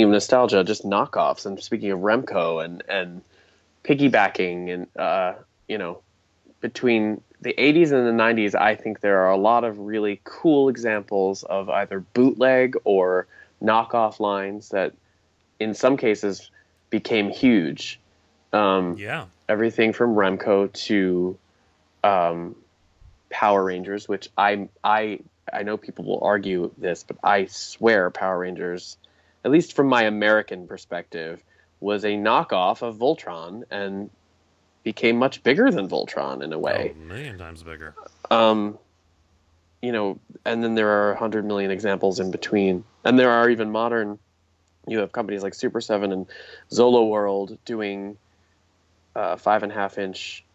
of nostalgia, just knockoffs, and speaking of Remco and piggybacking, and between the 80s and the 90s, I think there are a lot of really cool examples of either bootleg or knockoff lines that, in some cases, became huge. Everything from Remco to Power Rangers, which I know people will argue this, but I swear Power Rangers, at least from my American perspective, was a knockoff of Voltron and became much bigger than Voltron in a way. Oh, a million times bigger. And then there are 100 million examples in between. And there are even modern, you have companies like Super 7 and Zolo World doing 5.5-inch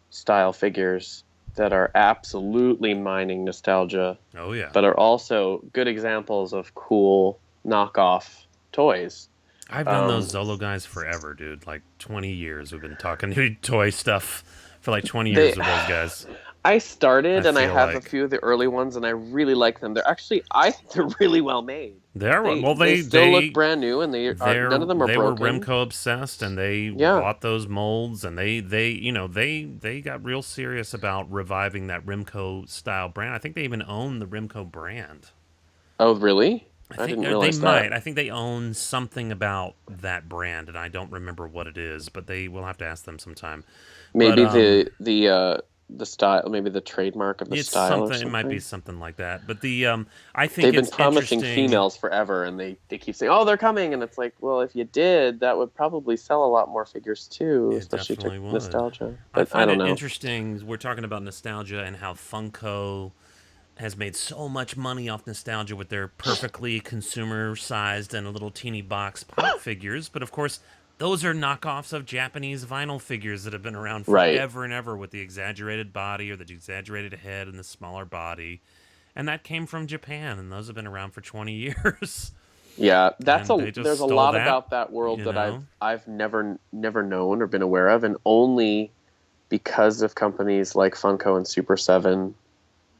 style figures that are absolutely mining nostalgia. Oh, yeah. But are also good examples of cool knockoff toys. I've done those Zolo guys forever, dude. Like 20 years. We've been talking toy stuff for like 20 years with those guys. I started, and I have like a few of the early ones, and I really like them. They're actually, I think they're really well made. They still look brand new, and none of them are broken. They were Remco obsessed, and they bought those molds, and they got real serious about reviving that Remco style brand. I think they even own the Remco brand. Oh, really? I didn't realize that. Might. I think they own something about that brand, and I don't remember what it is, but we'll have to ask them sometime. Maybe the style, maybe the trademark of the style. It might be something like that. But I think they've been promising females forever, and they keep saying, "Oh, they're coming," and it's like, well, if you did, that would probably sell a lot more figures too, especially to nostalgia. But I don't know. Interesting. We're talking about nostalgia and how Funko has made so much money off nostalgia with their perfectly consumer-sized and a little teeny box pop figures, but of course, those are knockoffs of Japanese vinyl figures that have been around forever and ever with the exaggerated body or the exaggerated head and the smaller body. And that came from Japan, and those have been around for 20 years. Yeah, there's a lot about that world that I've never known or been aware of, and only because of companies like Funko and Super 7,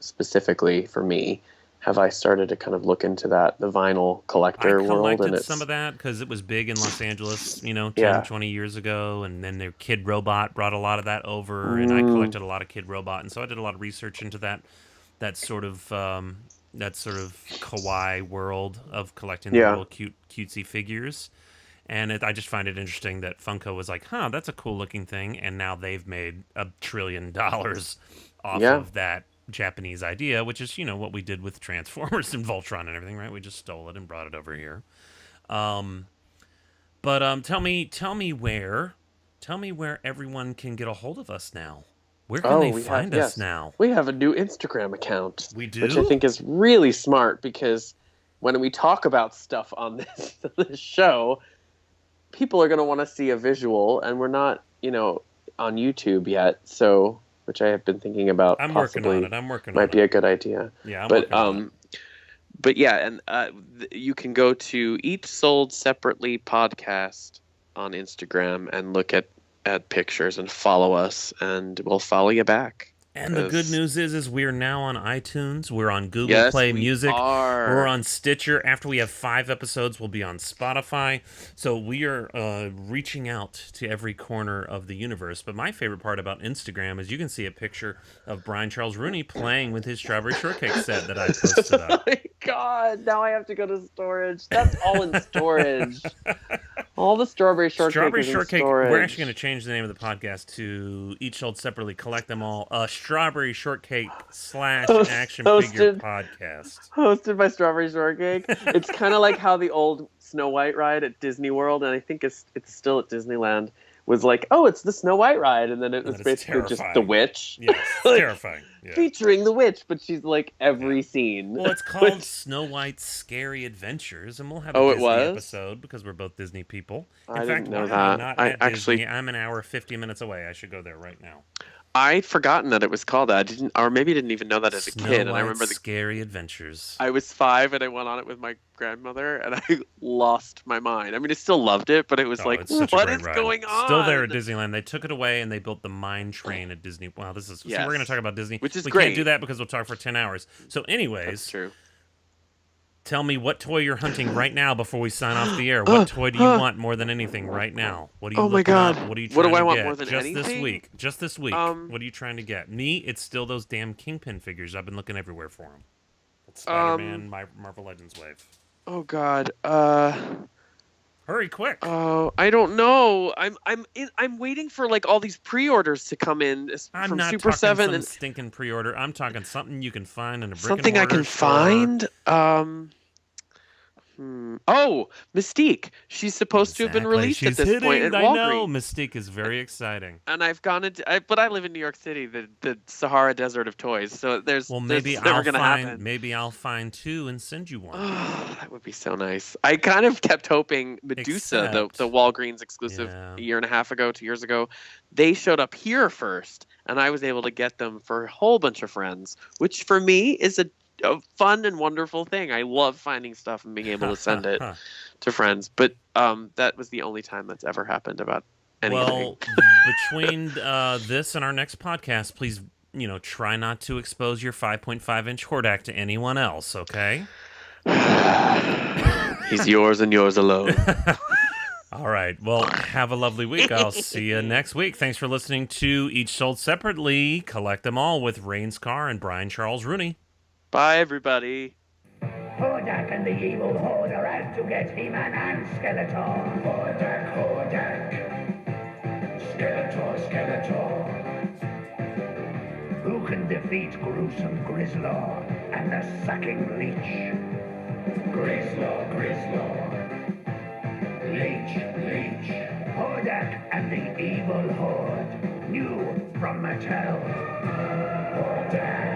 specifically for me, have I started to kind of look into the vinyl collector world. And some of that because it was big in Los Angeles, 10, 20 years ago. And then their Kid Robot brought a lot of that over. And I collected a lot of Kid Robot. And so I did a lot of research into that sort of kawaii world of collecting the little cutesy figures. And I just find it interesting that Funko was like, that's a cool looking thing. And now they've made $1 trillion off of that Japanese idea, which is what we did with Transformers and Voltron and everything, right? We just stole it and brought it over here. But tell me where everyone can get a hold of us now. Where can they find us now? We have a new Instagram account. We do, which I think is really smart because when we talk about stuff on this show, people are going to want to see a visual, and we're not on YouTube yet, so. Which I have been thinking about. I'm working on it. Might be a good idea. Yeah, but yeah, and you can go to Each Sold Separately podcast on Instagram and look at pictures and follow us, and we'll follow you back. And the good news is we're now on iTunes. We're on Google Play Music. We're on Stitcher. After we have 5 episodes, we'll be on Spotify. So we are reaching out to every corner of the universe. But my favorite part about Instagram is you can see a picture of Brian Charles Rooney playing with his Strawberry Shortcake set that I posted up. Oh my God, now I have to go to storage. That's all in storage. All the Strawberry Shortcake is in storage. We're actually going to change the name of the podcast to Each Sold Separately, Collect Them All. Strawberry Shortcake / action figure podcast. Hosted by Strawberry Shortcake. It's kind of like how the old Snow White ride at Disney World, and I think it's still at Disneyland, was like, oh, it's the Snow White ride, and then it was it's basically just terrifying. the witch. Yes, Like, terrifying. Yeah. featuring the witch, but she's like every scene. Well, it's called Snow White's Scary Adventures, and we'll have a Oh, it Disney was? episode because we're both Disney people. In I fact, didn't know why am I that. not I at actually- Disney? I'm an hour 50 minutes away. I should go there right now. I'd forgotten that it was called that. I didn't, or maybe didn't even know that as a Snow kid. And I White's remember Scary Adventures. I was 5 and I went on it with my grandmother, and I lost my mind. I mean, I still loved it, but it was like, it's such a what great is ride. going on? Still there at Disneyland. They took it away and they built the mine train at Disney. Wow, this is. Yes. See, we're going to talk about Disney, which is we great. can't do that because we'll talk for 10 hours. So, anyways, That's true. tell me what toy you're hunting right now before we sign off the air. What toy do you want more than anything right now? What are you? Oh my looking God. up? What are you What trying do I to want get? more than Just anything? this week. Just this week. Um, What are you trying to get? Me, it's still those damn Kingpin figures. I've been looking everywhere for them. Spider-Man, my Marvel Legends wave. Oh God. Hurry, quick! Oh, I don't know. I'm waiting for like all these pre-orders to come in I'm from not Super talking 7 some and stinking pre-order. I'm talking something you can find in a brick something and I mortar can store. find. Oh, Mystique. She's supposed to have been Exactly. released She's at this point hitting, at I know. Walgreens. Mystique is very exciting. And I've gone into, but I live in New York City, the Sahara Desert of toys. So Well, maybe never I'll gonna find. happen. Maybe I'll find two and send you one. Oh, that would be so nice. I kind of kept hoping Medusa, Except- the Walgreens exclusive, Yeah. a year and a half ago, 2 years ago, they showed up here first, and I was able to get them for a whole bunch of friends, which for me is a fun and wonderful thing. I love finding stuff and being able to send it to friends. But that was the only time that's ever happened about anything. Well, between this and our next podcast, please, try not to expose your 5.5-inch Hordak to anyone else, okay? He's yours and yours alone. All right. Well, have a lovely week. I'll see you next week. Thanks for listening to Each Sold Separately. Collect them all with Rains Carr and Brian Charles Rooney. Bye, everybody. Hordak and the evil horde are out to get He-Man and Skeletor. Hordak, Hordak. Skeletor, Skeletor. Who can defeat gruesome Grislaw and the sucking leech? Grislaw, Grislaw. Leech, Leech. Hordak and the evil horde. New from Mattel. Hordak.